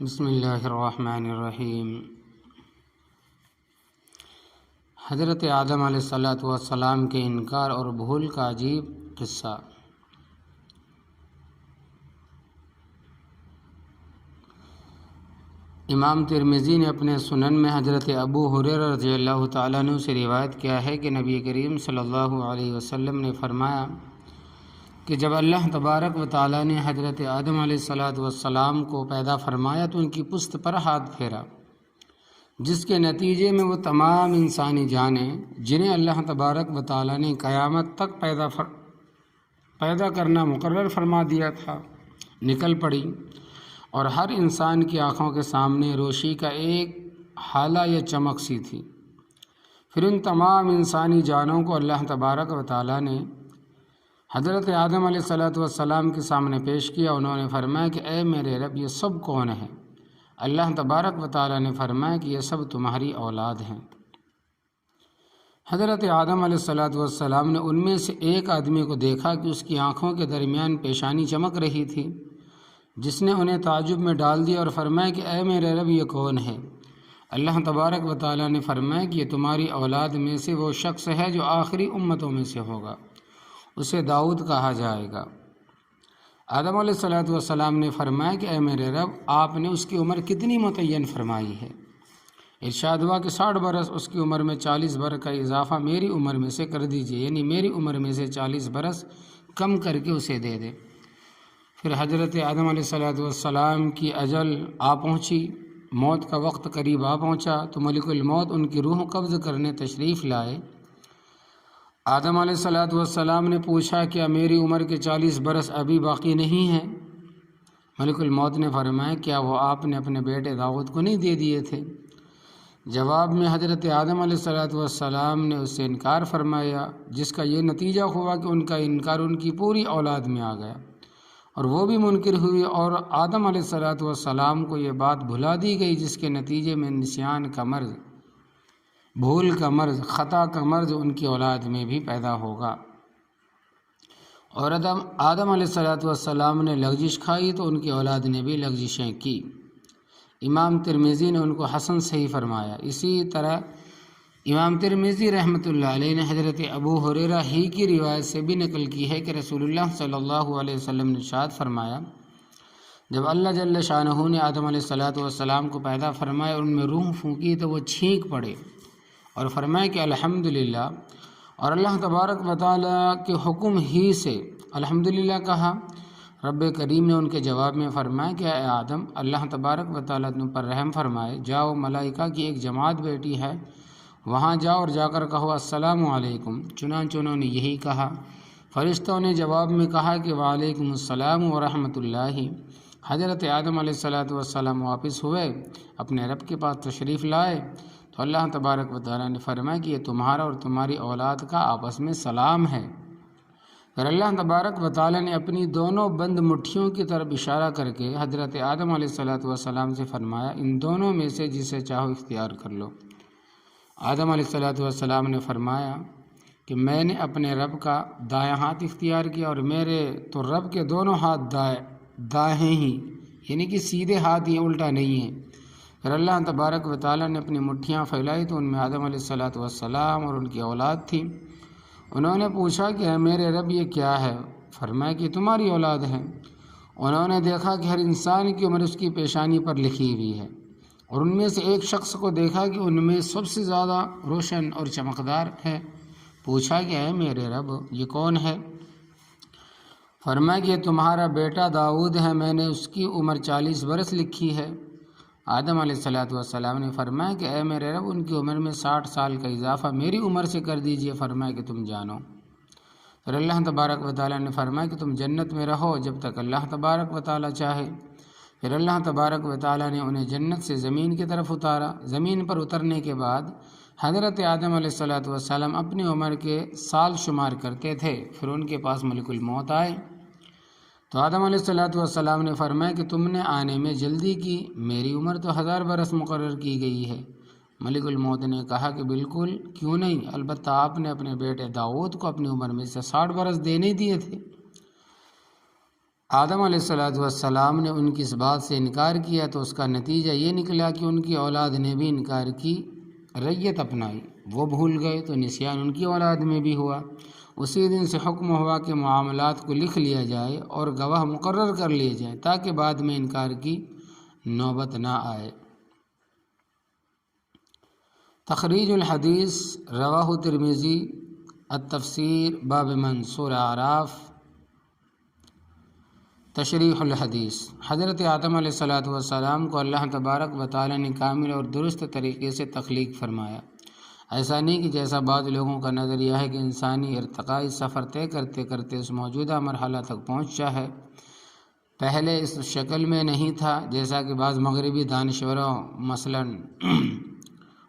بسم اللہ الرحمن الرحیم۔ حضرت آدم علیہ السلام کے انکار اور بھول کا عجیب قصہ۔ امام ترمذی نے اپنے سنن میں حضرت ابو ہریرہ رضی اللہ تعالیٰ عنہ سے روایت کیا ہے کہ نبی کریم صلی اللہ علیہ وسلم نے فرمایا کہ جب اللہ تبارک و تعالیٰ نے حضرت آدم علیہ السلام کو پیدا فرمایا تو ان کی پشت پر ہاتھ پھیرا، جس کے نتیجے میں وہ تمام انسانی جانیں جنہیں اللہ تبارک و تعالیٰ نے قیامت تک پیدا کرنا مقرر فرما دیا تھا نکل پڑی، اور ہر انسان کی آنکھوں کے سامنے روشنی کا ایک ہالہ یا چمک سی تھی۔ پھر ان تمام انسانی جانوں کو اللہ تبارک و تعالیٰ نے حضرت آدم علیہ السلام کے سامنے پیش کیا۔ انہوں نے فرمایا کہ اے میرے رب، یہ سب کون ہیں؟ اللہ تبارک و تعالیٰ نے فرمایا کہ یہ سب تمہاری اولاد ہیں۔ حضرت آدم علیہ السلام نے ان میں سے ایک آدمی کو دیکھا کہ اس کی آنکھوں کے درمیان پیشانی چمک رہی تھی، جس نے انہیں تعجب میں ڈال دیا اور فرمایا کہ اے میرے رب، یہ کون ہے؟ اللہ تبارک و تعالیٰ نے فرمایا کہ یہ تمہاری اولاد میں سے وہ شخص ہے جو آخری امتوں میں سے ہوگا، اسے داؤد کہا جائے گا۔ آدم علیہ السلام نے فرمایا کہ اے میرے رب، آپ نے اس کی عمر کتنی متعین فرمائی ہے؟ ارشاد ہوا کہ 60 برس، اس کی عمر میں 40 برس کا اضافہ میری عمر میں سے کر دیجئے، یعنی میری عمر میں سے 40 برس کم کر کے اسے دے دے۔ پھر حضرت آدم علیہ السلام کی اجل آ پہنچی، موت کا وقت قریب آ پہنچا تو ملک الموت ان کی روح قبض کرنے تشریف لائے۔ آدم علیہ السلام نے پوچھا کیا میری عمر کے 40 برس ابھی باقی نہیں ہیں؟ ملک الموت نے فرمایا کیا وہ آپ نے اپنے بیٹے داؤد کو نہیں دے دیے تھے؟ جواب میں حضرت آدم علیہ السلام نے اس سے انکار فرمایا، جس کا یہ نتیجہ ہوا کہ ان کا انکار ان کی پوری اولاد میں آ گیا، اور وہ بھی منکر ہوئی، اور آدم علیہ السلام کو یہ بات بھلا دی گئی، جس کے نتیجے میں نسیان کا مرض، بھول کا مرض، خطا کا مرض ان کی اولاد میں بھی پیدا ہوگا۔ اور آدم علیہ السلام نے لغزش کھائی تو ان کی اولاد نے بھی لغزشیں کی۔ امام ترمذی نے ان کو حسن صحیح فرمایا۔ اسی طرح امام ترمذی رحمۃ اللہ علیہ نے حضرت ابو ہریرہ ہی کی روایت سے بھی نقل کی ہے کہ رسول اللہ صلی اللہ علیہ وسلم نے ارشاد فرمایا، جب اللہ جل شانہ نے آدم علیہ السلام کو پیدا فرمایا اور ان میں روح پھونکی تو وہ چھینک پڑے اور فرمایا کہ الحمدللہ، اور اللہ تبارک و تعالیٰ کے حکم ہی سے الحمدللہ کہا۔ رب کریم نے ان کے جواب میں فرمایا کہ اے آدم، اللہ تبارک و تعالیٰ تم پر رحم فرمائے، جاؤ ملائکہ کی ایک جماعت بیٹھی ہے، وہاں جاؤ اور جا کر کہو السلام علیکم۔ چنانچہ انہوں نے یہی کہا۔ فرشتوں نے جواب میں کہا کہ وعلیکم السلام ورحمۃ اللہ۔ حضرت آدم علیہ السلام واپس ہوئے، اپنے رب کے پاس تشریف لائے تو اللہ تبارک و تعالیٰ نے فرمایا کہ یہ تمہارا اور تمہاری اولاد کا آپس میں سلام ہے۔ پھر اللہ تبارک و تعالیٰ نے اپنی دونوں بند مٹھیوں کی طرف اشارہ کر کے حضرت آدم علیہ السلام سے فرمایا ان دونوں میں سے جسے چاہو اختیار کر لو۔ آدم علیہ السلام نے فرمایا کہ میں نے اپنے رب کا دایاں ہاتھ اختیار کیا، اور میرے تو رب کے دونوں ہاتھ دائیں ہی، یعنی کہ سیدھے ہاتھ ہی، الٹا نہیں ہے۔ پھر اللہ تبارک و تعالیٰ نے اپنی مٹھیاں پھیلائی تو ان میں آدم علیہ السلام اور ان کی اولاد تھی۔ انہوں نے پوچھا کہ اے میرے رب، یہ کیا ہے؟ فرمایا کہ تمہاری اولاد ہے۔ انہوں نے دیکھا کہ ہر انسان کی عمر اس کی پیشانی پر لکھی ہوئی ہے، اور ان میں سے ایک شخص کو دیکھا کہ ان میں سب سے زیادہ روشن اور چمکدار ہے۔ پوچھا کہ اے میرے رب، یہ کون ہے؟ فرمایا کہ یہ تمہارا بیٹا داؤد ہے، میں نے اس کی عمر 40 برس لکھی ہے۔ آدم علیہ السلام نے فرمایا کہ اے میرے رب، ان کی عمر میں 60 سال کا اضافہ میری عمر سے کر دیجئے۔ فرمایا کہ تم جانو۔ پھر اللہ تبارک و تعالیٰ نے فرمایا کہ تم جنت میں رہو جب تک اللہ تبارک و تعالیٰ چاہے۔ پھر اللہ تبارک و تعالیٰ نے انہیں جنت سے زمین کی طرف اتارا۔ زمین پر اترنے کے بعد حضرت آدم علیہ السلام اپنی عمر کے سال شمار کرتے تھے۔ پھر ان کے پاس ملک الموت آئے تو آدم علیہ السلام نے فرمایا کہ تم نے آنے میں جلدی کی، میری عمر تو 1000 برس مقرر کی گئی ہے۔ ملک الموت نے کہا کہ بالکل کیوں نہیں، البتہ آپ نے اپنے بیٹے داؤد کو اپنی عمر میں سے 60 برس دینے دیے تھے۔ آدم علیہ السلام نے ان کی اس بات سے انکار کیا تو اس کا نتیجہ یہ نکلا کہ ان کی اولاد نے بھی انکار کی ریت اپنائی، وہ بھول گئے تو نسیان ان کی اولاد میں بھی ہوا۔ اسی دن سے حکم ہوا کہ معاملات کو لکھ لیا جائے اور گواہ مقرر کر لیے جائیں تاکہ بعد میں انکار کی نوبت نہ آئے۔ تخریج الحدیث رواہ ترمذی التفسیر باب من سورہ اعراف تشریح الحدیث۔ حضرت آدم علیہ السلام کو اللہ تبارک و تعالیٰ نے کامل اور درست طریقے سے تخلیق فرمایا۔ ایسا نہیں کہ جیسا بعض لوگوں کا نظریہ ہے کہ انسانی ارتقائی سفر طے کرتے کرتے اس موجودہ مرحلہ تک پہنچا ہے، پہلے اس شکل میں نہیں تھا، جیسا کہ بعض مغربی دانشوروں مثلاً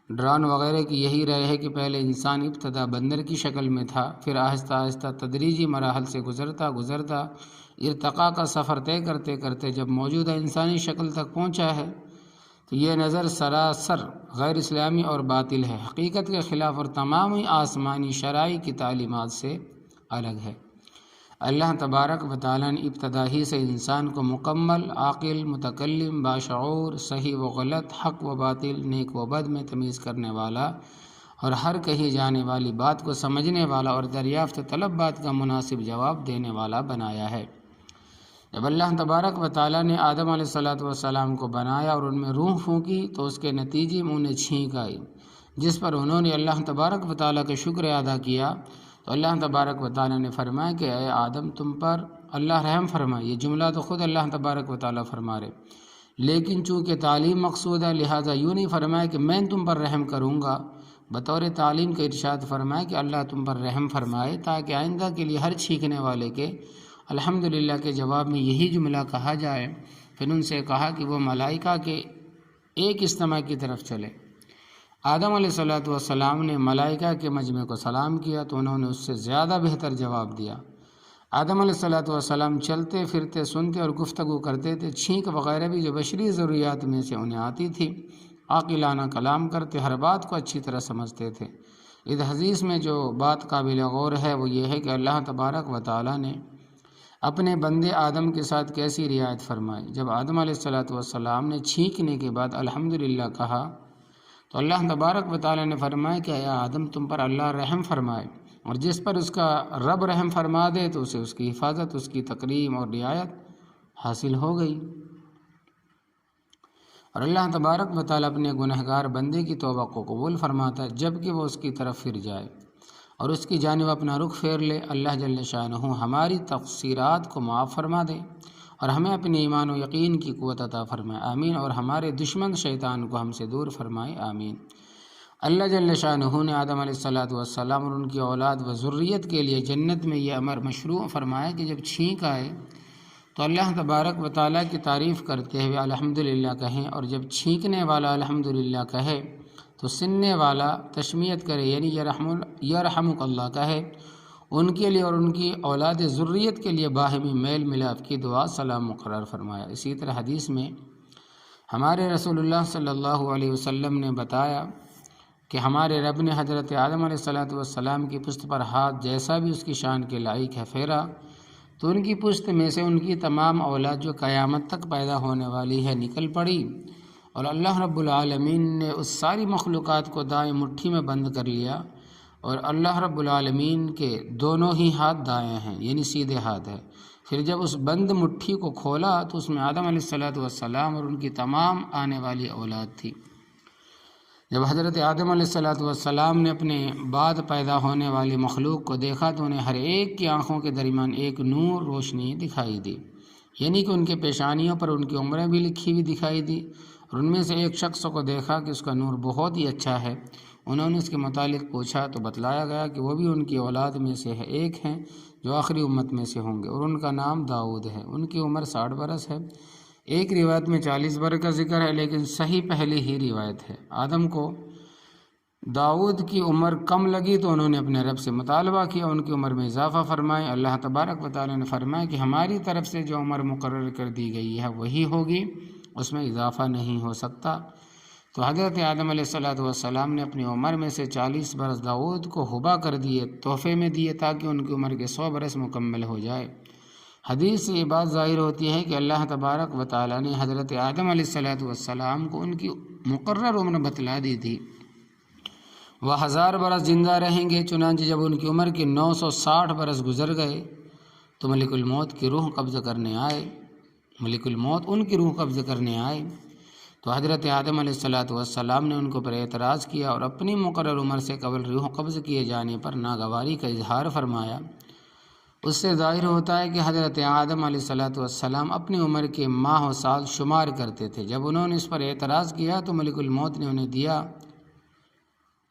ڈران وغیرہ کی یہی رائے ہے کہ پہلے انسان ابتدا بندر کی شکل میں تھا، پھر آہستہ آہستہ تدریجی مراحل سے گزرتا ارتقاء کا سفر طے کرتے کرتے جب موجودہ انسانی شکل تک پہنچا ہے، تو یہ نظر سراسر غیر اسلامی اور باطل ہے، حقیقت کے خلاف اور تمام آسمانی شرائع کی تعلیمات سے الگ ہے۔ اللہ تبارک و تعالیٰ نے ابتدا ہی سے انسان کو مکمل، عاقل، متکلم، باشعور، صحیح و غلط، حق و باطل، نیک و بد میں تمیز کرنے والا اور ہر کہی جانے والی بات کو سمجھنے والا اور دریافت طلب بات کا مناسب جواب دینے والا بنایا ہے۔ جب اللہ تبارک و تعالیٰ نے آدم علیہ السلام کو بنایا اور ان میں روح پھونکی تو اس کے نتیجے میں انہیں چھینک آئی، جس پر انہوں نے اللہ تبارک و تعالیٰ کا شکر ادا کیا تو اللہ تبارک و تعالیٰ نے فرمایا کہ اے آدم تم پر اللہ رحم فرمائے۔ یہ جملہ تو خود اللہ تبارک و تعالیٰ فرما رہے، لیکن چونکہ تعلیم مقصود ہے لہٰذا یوں نہیں فرمایا کہ میں تم پر رحم کروں گا، بطور تعلیم کا ارشاد فرمائے کہ اللہ تم پر رحم فرمائے تاکہ آئندہ کے لیے ہر چھینکنے والے کے الحمدللہ کے جواب میں یہی جملہ کہا جائے۔ پھر ان سے کہا کہ وہ ملائکہ کے ایک اجتماع کی طرف چلے۔ آدم علیہ السلام نے ملائکہ کے مجمع کو سلام کیا تو انہوں نے اس سے زیادہ بہتر جواب دیا۔ آدم علیہ السلام چلتے پھرتے، سنتے اور گفتگو کرتے تھے، چھینک وغیرہ بھی جو بشری ضروریات میں سے انہیں آتی تھی، عاقلانہ کلام کرتے، ہر بات کو اچھی طرح سمجھتے تھے۔ اس حدیث میں جو بات قابل غور ہے وہ یہ ہے کہ اللہ تبارک و تعالیٰ نے اپنے بندے آدم کے ساتھ کیسی رعایت فرمائی۔ جب آدم علیہ السلام نے چھینکنے کے بعد الحمدللہ کہا تو اللہ تبارک و تعالیٰ نے فرمایا کہ اے آدم تم پر اللہ رحم فرمائے، اور جس پر اس کا رب رحم فرما دے تو اسے اس کی حفاظت، اس کی تکریم اور رعایت حاصل ہو گئی۔ اور اللہ تبارک و تعالیٰ اپنے گنہگار بندے کی توبہ کو قبول فرماتا ہے جب کہ وہ اس کی طرف پھر جائے اور اس کی جانب اپنا رخ پھیر لے۔ اللہ جل شانہ ہماری تقصیرات کو معاف فرما دے اور ہمیں اپنے ایمان و یقین کی قوت عطا فرمائے، آمین، اور ہمارے دشمن شیطان کو ہم سے دور فرمائے، آمین۔ اللہ جل شانہ نے آدم علیہ السلام اور ان کی اولاد و ذریت کے لیے جنت میں یہ امر مشروع فرمایا کہ جب چھینک آئے تو اللہ تبارک و تعالیٰ کی تعریف کرتے ہوئے الحمدللہ کہیں، اور جب چھینکنے والا الحمدللہ کہے تو سننے والا تشمیت کرے یعنی یرحمک اللہ کہے۔ ان کے لیے اور ان کی اولاد ذریت کے لیے باہمی میل ملاپ کی دعا سلام مقرر فرمایا۔ اسی طرح حدیث میں ہمارے رسول اللہ صلی اللہ علیہ وسلم نے بتایا کہ ہمارے رب نے حضرت آدم علیہ السلام کی پشت پر ہاتھ جیسا بھی اس کی شان کے لائق ہے پھیرا تو ان کی پشت میں سے ان کی تمام اولاد جو قیامت تک پیدا ہونے والی ہے نکل پڑی، اور اللہ رب العالمین نے اس ساری مخلوقات کو دائیں مٹھی میں بند کر لیا، اور اللہ رب العالمین کے دونوں ہی ہاتھ دائیں ہیں یعنی سیدھے ہاتھ ہے۔ پھر جب اس بند مٹھی کو کھولا تو اس میں آدم علیہ السلام اور ان کی تمام آنے والی اولاد تھی۔ جب حضرت آدم علیہ السلام نے اپنے بعد پیدا ہونے والی مخلوق کو دیکھا تو انہیں ہر ایک کی آنکھوں کے درمیان ایک نور روشنی دکھائی دی، یعنی کہ ان کے پیشانیوں پر ان کی عمریں بھی لکھی ہوئی دکھائی دی، اور ان میں سے ایک شخص کو دیکھا کہ اس کا نور بہت ہی اچھا ہے۔ انہوں نے اس کے متعلق پوچھا تو بتلایا گیا کہ وہ بھی ان کی اولاد میں سے ایک ہیں جو آخری امت میں سے ہوں گے، اور ان کا نام داؤد ہے۔ ان کی عمر 60 برس ہے، ایک روایت میں 40 برس کا ذکر ہے، لیکن صحیح پہلی ہی روایت ہے۔ آدم کو داؤد کی عمر کم لگی تو انہوں نے اپنے رب سے مطالبہ کیا ان کی عمر میں اضافہ فرمائے۔ اللہ تبارک و تعالیٰ نے فرمایا کہ ہماری طرف سے جو عمر مقرر کر دی گئی ہے وہی ہوگی، اس میں اضافہ نہیں ہو سکتا۔ تو حضرت آدم علیہ السلام نے اپنی عمر میں سے 40 برس داؤد کو ہبہ کر دیے، تحفے میں دیے، تاکہ ان کی عمر کے 100 برس مکمل ہو جائے۔ حدیث سے یہ بات ظاہر ہوتی ہے کہ اللہ تبارک و تعالیٰ نے حضرت آدم علیہ السلام کو ان کی مقرر عمر بتلا دی تھی، وہ 1000 برس زندہ رہیں گے۔ چنانچہ جب ان کی عمر کے 960 برس گزر گئے تو ملک الموت کی روح قبض کرنے آئے، ملک الموت ان کی روح قبض کرنے آئے تو حضرت آدم علیہ السلام نے ان کو پر اعتراض کیا اور اپنی مقرر عمر سے قبل روح قبض کیے جانے پر ناگواری کا اظہار فرمایا۔ اس سے ظاہر ہوتا ہے کہ حضرت آدم علیہ السلام اپنی عمر کے ماہ و سال شمار کرتے تھے۔ جب انہوں نے اس پر اعتراض کیا تو ملک الموت نے انہیں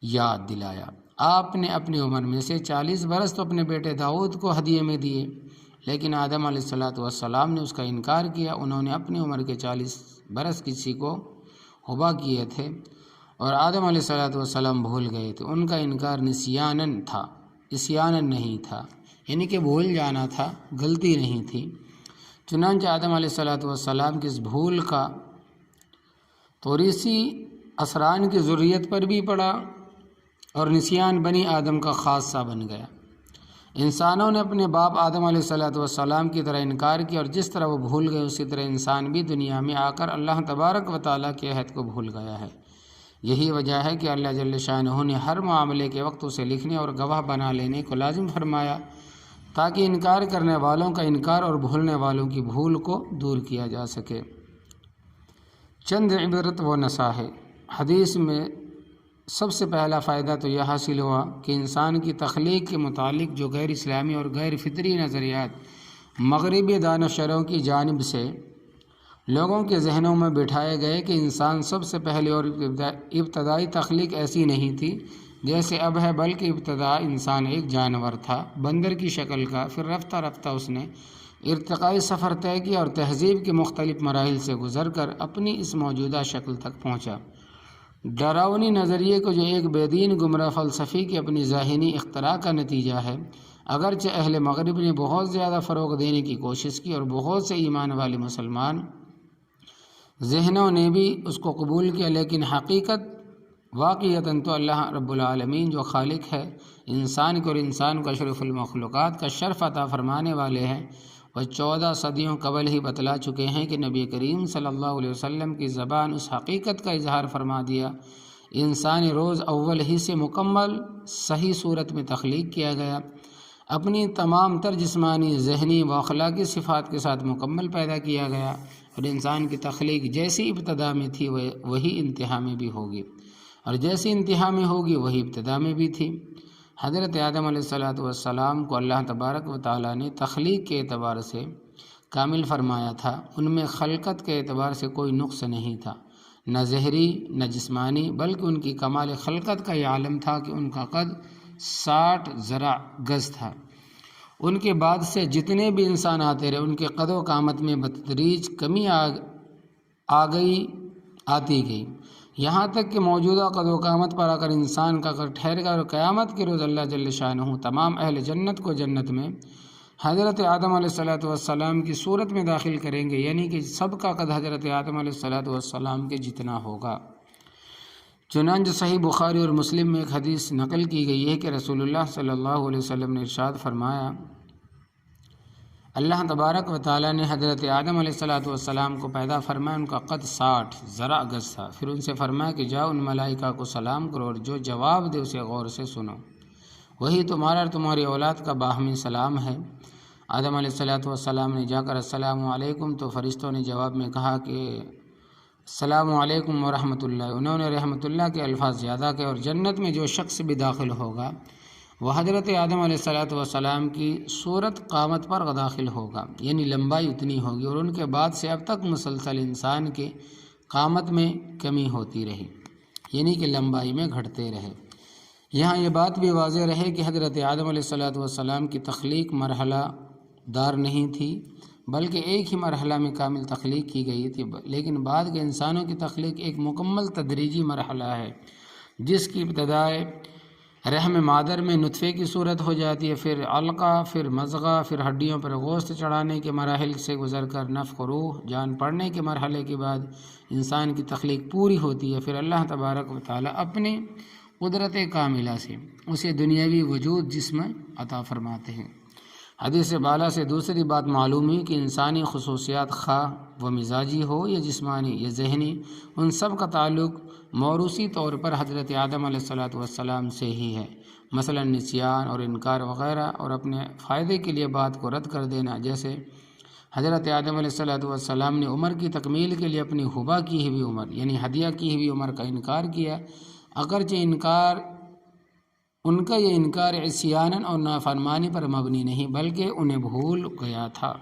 یاد دلایا۔ آپ نے اپنی عمر میں سے 40 برس تو اپنے بیٹے داؤد کو ہدیے میں دیے، لیکن آدم علیہ السلام نے اس کا انکار کیا۔ انہوں نے اپنی عمر کے 40 برس کسی کو ہبا کیے تھے اور آدم علیہ السلام بھول گئے تھے۔ ان کا انکار نسیانن تھا، عصیانن نہیں تھا، یعنی کہ بھول جانا تھا، غلطی نہیں تھی۔ چنانچہ آدم علیہ السلام کی اس بھول کا توریثی اثران کی ذریت پر بھی پڑا اور نسیان بنی آدم کا خاصہ بن گیا۔ انسانوں نے اپنے باپ آدم علیہ السلام کی طرح انکار کیا اور جس طرح وہ بھول گئے اسی طرح انسان بھی دنیا میں آ کر اللہ تبارک و تعالیٰ کے عہد کو بھول گیا ہے۔ یہی وجہ ہے کہ اللہ جل شانہ نے ہر معاملے کے وقت اسے لکھنے اور گواہ بنا لینے کو لازم فرمایا تاکہ انکار کرنے والوں کا انکار اور بھولنے والوں کی بھول کو دور کیا جا سکے۔ چند عبرت و نصائح۔ حدیث میں سب سے پہلا فائدہ تو یہ حاصل ہوا کہ انسان کی تخلیق کے متعلق جو غیر اسلامی اور غیر فطری نظریات مغربی دانشوروں کی جانب سے لوگوں کے ذہنوں میں بٹھائے گئے کہ انسان سب سے پہلے اور ابتدائی تخلیق ایسی نہیں تھی جیسے اب ہے، بلکہ ابتدا انسان ایک جانور تھا بندر کی شکل کا، پھر رفتہ رفتہ اس نے ارتقائی سفر طے کیا اور تہذیب کے مختلف مراحل سے گزر کر اپنی اس موجودہ شکل تک پہنچا۔ ڈراؤنی نظریے کو جو ایک بے دین گمراہ فلسفی کی اپنی ذہنی اختراع کا نتیجہ ہے، اگرچہ اہل مغرب نے بہت زیادہ فروغ دینے کی کوشش کی اور بہت سے ایمان والے مسلمان ذہنوں نے بھی اس کو قبول کیا، لیکن حقیقت واقعتاً تو اللہ رب العالمین جو خالق ہے انسان کو اور انسان کو اشرف المخلوقات کا شرف عطا فرمانے والے ہیں، وہ 14 صدیوں قبل ہی بتلا چکے ہیں کہ نبی کریم صلی اللہ علیہ وسلم کی زبان اس حقیقت کا اظہار فرما دیا۔ انسان روز اول ہی سے مکمل صحیح صورت میں تخلیق کیا گیا، اپنی تمام تر جسمانی، ذہنی و اخلاقی صفات کے ساتھ مکمل پیدا کیا گیا، اور انسان کی تخلیق جیسی ابتدا میں تھی وہی انتہا میں بھی ہوگی، اور جیسی انتہا میں ہوگی وہی ابتدا میں بھی تھی۔ حضرت آدم علیہ السلام کو اللہ تبارک و تعالیٰ نے تخلیق کے اعتبار سے کامل فرمایا تھا۔ ان میں خلقت کے اعتبار سے کوئی نقص نہیں تھا، نہ ظہری نہ جسمانی، بلکہ ان کی کمال خلقت کا یہ عالم تھا کہ ان کا قد 60 ذراع گز تھا۔ ان کے بعد سے جتنے بھی انسان آتے رہے ان کے قد و قامت میں بتدریج کمی آتی گئی، یہاں تک کہ موجودہ قد و قامت پر اگر انسان کا قد ٹھہر گا اور قیامت کے روز اللہ جل شانہ تمام اہل جنت کو جنت میں حضرت آدم علیہ السلام کی صورت میں داخل کریں گے، یعنی کہ سب کا قد حضرت آدم علیہ السلام کے جتنا ہوگا۔ چنانچہ صحیح بخاری اور مسلم میں ایک حدیث نقل کی گئی ہے کہ رسول اللہ صلی اللہ علیہ وسلم نے ارشاد فرمایا، اللہ تبارک و تعالیٰ نے حضرت آدم علیہ السلام کو پیدا فرمایا، ان کا قد 60 ذراع گز تھا، پھر ان سے فرمایا کہ جاؤ ان ملائکہ کو سلام کرو اور جو جواب دے اسے غور سے سنو، وہی تمہارا اور تمہاری اولاد کا باہمی سلام ہے۔ آدم علیہ السلام نے جا کر السلام علیکم، تو فرشتوں نے جواب میں کہا کہ السلام علیکم ورحمۃ اللہ۔ انہوں نے رحمۃ اللہ کے الفاظ زیادہ کہے، اور جنت میں جو شخص بھی داخل ہوگا وہ حضرت آدم علیہ السلام کی صورت قامت پر داخل ہوگا، یعنی لمبائی اتنی ہوگی، اور ان کے بعد سے اب تک مسلسل انسان کے قامت میں کمی ہوتی رہی، یعنی کہ لمبائی میں گھٹتے رہے۔ یہاں یہ بات بھی واضح رہے کہ حضرت آدم علیہ السلام کی تخلیق مرحلہ دار نہیں تھی، بلکہ ایک ہی مرحلہ میں کامل تخلیق کی گئی تھی، لیکن بعد کے انسانوں کی تخلیق ایک مکمل تدریجی مرحلہ ہے، جس کی ابتدائے رحم مادر میں نطفے کی صورت ہو جاتی ہے، پھر علقہ، پھر مضغہ، پھر ہڈیوں پر گوشت چڑھانے کے مراحل سے گزر کر نفخ روح جان پڑنے کے مرحلے کے بعد انسان کی تخلیق پوری ہوتی ہے۔ پھر اللہ تبارک و تعالیٰ اپنے قدرت کاملہ سے اسے دنیاوی وجود جسم عطا فرماتے ہیں۔ حدیث بالا سے دوسری بات معلوم ہوئی کہ انسانی خصوصیات خواہ وہ مزاجی ہو یا جسمانی یا ذہنی، ان سب کا تعلق موروثی طور پر حضرت آدم علیہ السلام سے ہی ہے، مثلا نسیان اور انکار وغیرہ، اور اپنے فائدے کے لیے بات کو رد کر دینا، جیسے حضرت آدم علیہ السلام نے عمر کی تکمیل کے لیے اپنی ہبہ کی ہوئی عمر یعنی ہدیہ کی ہوئی عمر کا انکار کیا، اگرچہ ان کا یہ انکار عصیاناً اور نافرمانی پر مبنی نہیں بلکہ انہیں بھول گیا تھا۔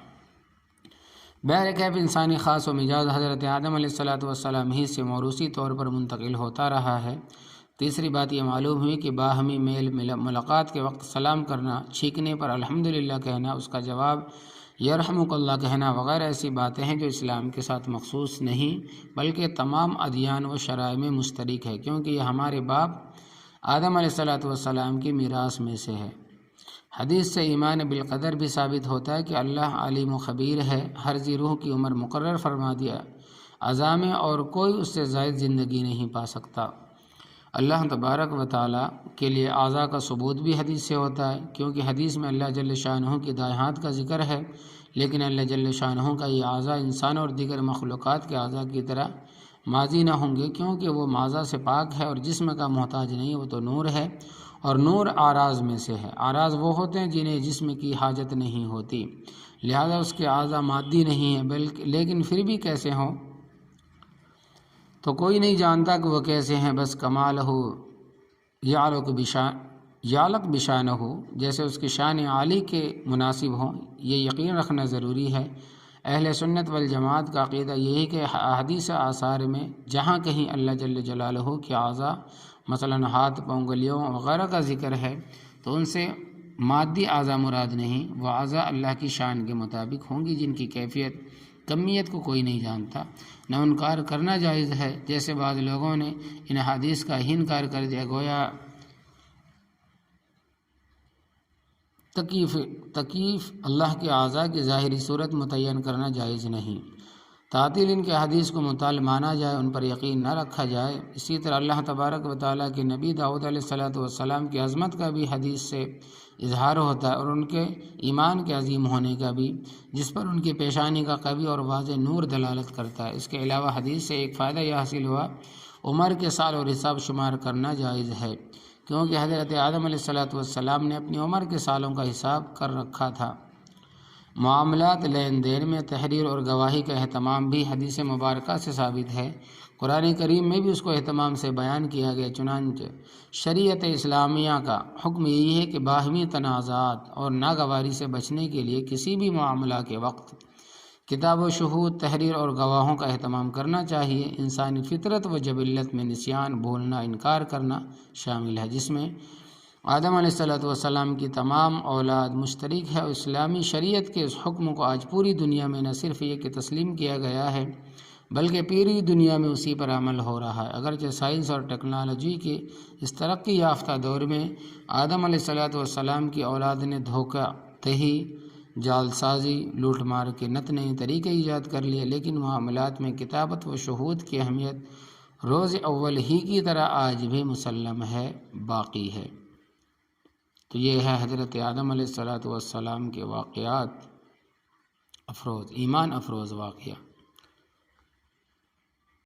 بہرکیف انسانی خاص و مزاج حضرت آدم علیہ السلام ہی سے موروثی طور پر منتقل ہوتا رہا ہے۔ تیسری بات یہ معلوم ہوئی کہ باہمی میل ملاقات کے وقت سلام کرنا، چھینکنے پر الحمدللہ کہنا، اس کا جواب یرحمک اللہ کہنا وغیرہ ایسی باتیں ہیں جو اسلام کے ساتھ مخصوص نہیں بلکہ تمام ادیان و شرائع میں مشترک ہے، کیونکہ یہ ہمارے باپ آدم علیہ السلام کی میراث میں سے ہے۔ حدیث سے ایمان بالقدر بھی ثابت ہوتا ہے کہ اللہ علیم و خبیر ہے، ہر ذی روح کی عمر مقرر فرما دیا، اعضاء میں اور کوئی اس سے زائد زندگی نہیں پا سکتا۔ اللہ تبارک و تعالیٰ کے لیے اعضاء کا ثبوت بھی حدیث سے ہوتا ہے، کیونکہ حدیث میں اللہ جل شانہ کی دائیں ہاتھ کا ذکر ہے، لیکن اللہ جل شانہ کا یہ اعضاء انسان اور دیگر مخلوقات کے اعضاء کی طرح ماضی نہ ہوں گے، کیونکہ وہ ماضی سے پاک ہے اور جسم کا محتاج نہیں، وہ تو نور ہے، اور نور اعراض میں سے ہے۔ اعراض وہ ہوتے ہیں جنہیں جسم کی حاجت نہیں ہوتی، لہذا اس کے اعضاء مادی نہیں ہیں، بلکہ لیکن پھر بھی کیسے ہوں تو کوئی نہیں جانتا کہ وہ کیسے ہیں، بس کمال ہو یعلق بشانہ ہو، جیسے اس کی شان عالی کے مناسب ہوں، یہ یقین رکھنا ضروری ہے۔ اہل سنت والجماعت کا عقیدہ یہی کہ احادیث آثار میں جہاں کہیں اللہ جل جلالہ کے اعضاء مثلا ہاتھ، پاؤں، انگلیوں وغیرہ کا ذکر ہے تو ان سے مادی اعضاء مراد نہیں، وہ اعضاء اللہ کی شان کے مطابق ہوں گی جن کی کیفیت کمیت کو کوئی نہیں جانتا، نہ انکار کرنا جائز ہے، جیسے بعض لوگوں نے ان احادیث کا ہی انکار کر دیا، گویا تکیف اللہ کے اعضاء کی ظاہری صورت متعین کرنا جائز نہیں، تعطیل ان کے حدیث کو مطال مانا جائے، ان پر یقین نہ رکھا جائے۔ اسی طرح اللہ تبارک و تعالیٰ کے نبی داؤد علیہ السلام کی عظمت کا بھی حدیث سے اظہار ہوتا ہے، اور ان کے ایمان کے عظیم ہونے کا بھی، جس پر ان کی پیشانی کا قوی اور واضح نور دلالت کرتا ہے۔ اس کے علاوہ حدیث سے ایک فائدہ یہ حاصل ہوا، عمر کے سال اور حساب شمار کرنا جائز ہے، کیونکہ حضرت آدم علیہ السلام نے اپنی عمر کے سالوں کا حساب کر رکھا تھا۔ معاملات لین دین میں تحریر اور گواہی کا اہتمام بھی حدیث مبارکہ سے ثابت ہے، قرآن کریم میں بھی اس کو اہتمام سے بیان کیا گیا، چنانچہ شریعت اسلامیہ کا حکم یہی ہے کہ باہمی تنازعات اور ناگواری سے بچنے کے لیے کسی بھی معاملہ کے وقت کتاب و شہود، تحریر اور گواہوں کا اہتمام کرنا چاہیے۔ انسانی فطرت و جبلت میں نسیان، بھولنا، انکار کرنا شامل ہے، جس میں آدم علیہ السلام کی تمام اولاد مشترک ہے، اور اسلامی شریعت کے اس حکم کو آج پوری دنیا میں نہ صرف یہ کہ تسلیم کیا گیا ہے بلکہ پوری دنیا میں اسی پر عمل ہو رہا ہے۔ اگرچہ سائنس اور ٹیکنالوجی کے اس ترقی یافتہ دور میں آدم علیہ السلام کی اولاد نے دھوکہ دہی، جال سازی، لوٹ مار کے نت نئے طریقے ایجاد کر لیے، لیکن معاملات میں کتابت و شہود کی اہمیت روز اول ہی کی طرح آج بھی مسلم ہے، باقی ہے۔ تو یہ ہے حضرت آدم علیہ السلام کے واقعات ایمان افروز واقعہ۔